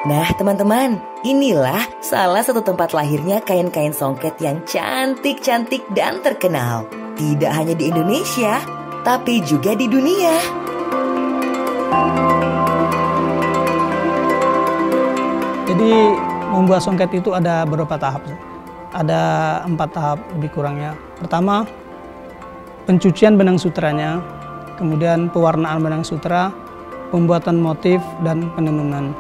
Nah teman-teman, inilah salah satu tempat lahirnya kain-kain songket yang cantik-cantik dan terkenal. Tidak hanya di Indonesia, tapi juga di dunia. Jadi membuat songket itu ada beberapa tahap. Ada 4 tahap lebih kurangnya. Pertama, pencucian benang sutranya, kemudian pewarnaan benang sutra, pembuatan motif, dan penenunan.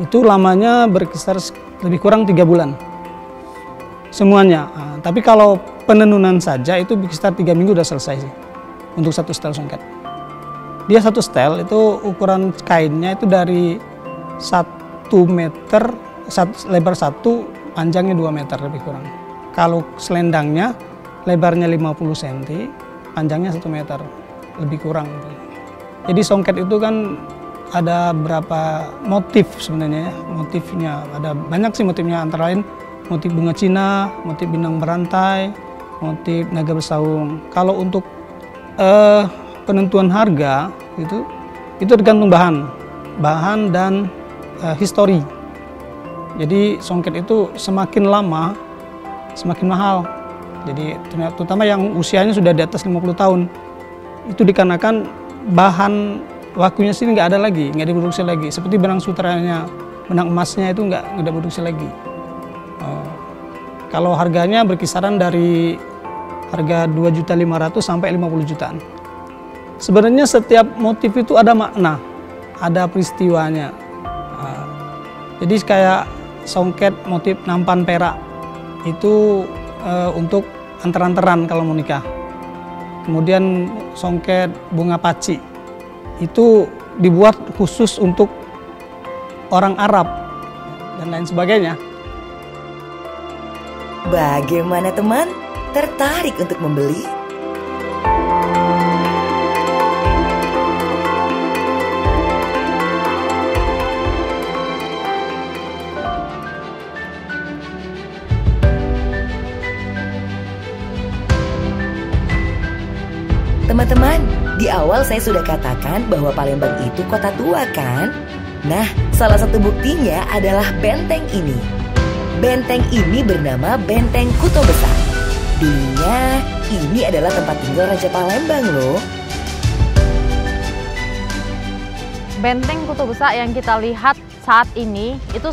Itu lamanya berkisar lebih kurang 3 bulan. Semuanya. Tapi kalau penenunan saja itu berkisar 3 minggu udah selesai sih. Untuk satu setel songket. Dia satu setel itu ukuran kainnya itu dari 1 meter, lebar 1, panjangnya 2 meter lebih kurang. Kalau selendangnya lebarnya 50 cm, panjangnya 1 meter lebih kurang. Jadi songket itu kan ada berapa motif sebenarnya, motifnya ada banyak sih motifnya, antara lain motif bunga Cina, motif benang berantai, motif naga bersaung. Kalau untuk penentuan harga itu tergantung bahan dan histori. Jadi songket itu semakin lama semakin mahal. Jadi terutama yang usianya sudah di atas 50 tahun. Itu dikarenakan bahan bakunya sini nggak ada lagi, nggak diproduksi lagi. Seperti benang sutranya, benang emasnya itu nggak diproduksi lagi. Kalau harganya berkisaran dari harga 2.500.000 sampai 50 jutaan. Sebenarnya setiap motif itu ada makna, ada peristiwanya. Jadi kayak songket motif nampan perak itu untuk antar-antaran kalau mau nikah. Kemudian songket bunga paci itu dibuat khusus untuk orang Arab dan lain sebagainya. Bagaimana teman? Tertarik untuk membeli? Teman-teman, di awal saya sudah katakan bahwa Palembang itu kota tua kan? Nah, salah satu buktinya adalah benteng ini. Benteng ini bernama Benteng Kuto Besar. Dulunya, ini adalah tempat tinggal Raja Palembang loh. Benteng Kuto Besar yang kita lihat saat ini, itu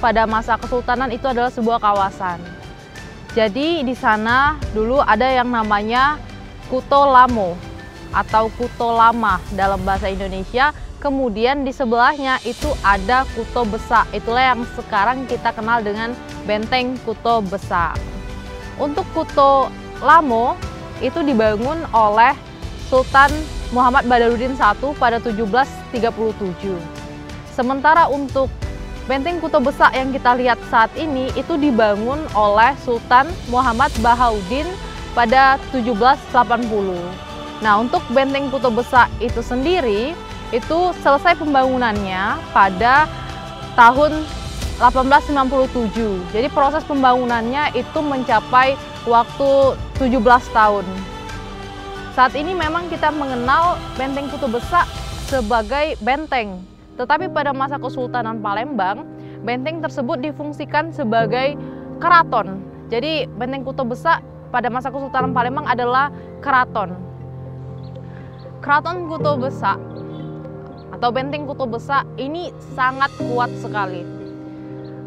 pada masa Kesultanan itu adalah sebuah kawasan. Jadi di sana dulu ada yang namanya Kuto Lamo atau Kuto Lama dalam bahasa Indonesia. Kemudian di sebelahnya itu ada Kuto Besar. Itulah yang sekarang kita kenal dengan Benteng Kuto Besar. Untuk Kuto Lamo itu dibangun oleh Sultan Muhammad Badarudin I pada 1737. Sementara untuk Benteng Kuto Besar yang kita lihat saat ini itu dibangun oleh Sultan Muhammad Bahauddin pada 1780. Nah, untuk Benteng Kuto Besar itu sendiri itu selesai pembangunannya pada tahun 1897. Jadi proses pembangunannya itu mencapai waktu 17 tahun. Saat ini memang kita mengenal Benteng Kuto Besar sebagai benteng. Tetapi pada masa Kesultanan Palembang, benteng tersebut difungsikan sebagai keraton. Jadi Benteng Kuto Besar pada masa Kesultanan Palembang adalah keraton. Keraton Kuto Besar atau Benteng Kuto Besar ini sangat kuat sekali.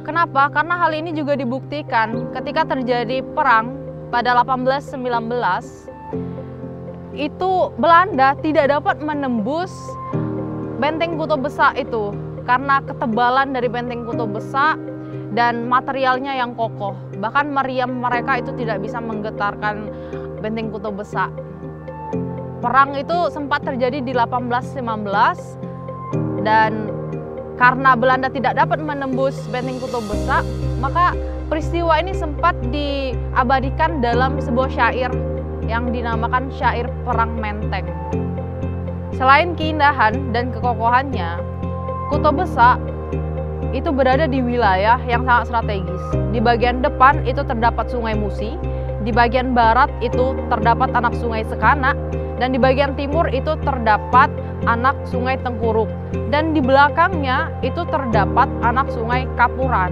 Kenapa? Karena hal ini juga dibuktikan ketika terjadi perang pada 1819. Itu Belanda tidak dapat menembus Benteng Kuto Besar itu karena ketebalan dari Benteng Kuto Besar dan materialnya yang kokoh. Bahkan meriam mereka itu tidak bisa menggetarkan Benteng Kuto Besar. Perang itu sempat terjadi di 1819 dan karena Belanda tidak dapat menembus Benteng Kuto Besar, maka peristiwa ini sempat diabadikan dalam sebuah syair yang dinamakan syair Perang Menteng. Selain keindahan dan kekokohannya, Kuto Besar itu berada di wilayah yang sangat strategis. Di bagian depan itu terdapat Sungai Musi, di bagian barat itu terdapat anak Sungai Sekanak, dan di bagian timur itu terdapat anak sungai Tengkuruk. Dan di belakangnya itu terdapat anak sungai Kapuran.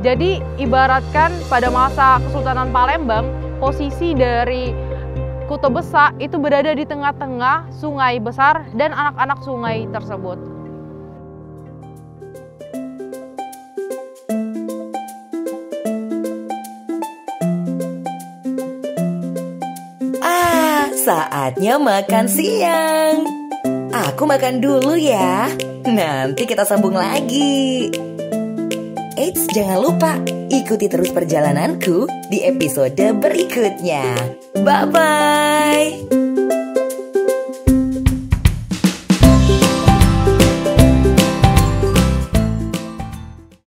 Jadi ibaratkan pada masa Kesultanan Palembang, posisi dari Kuto Besak itu berada di tengah-tengah sungai besar dan anak-anak sungai tersebut. Saatnya makan siang. Aku makan dulu ya. Nanti kita sambung lagi. Eits, jangan lupa ikuti terus perjalananku di episode berikutnya. Bye-bye.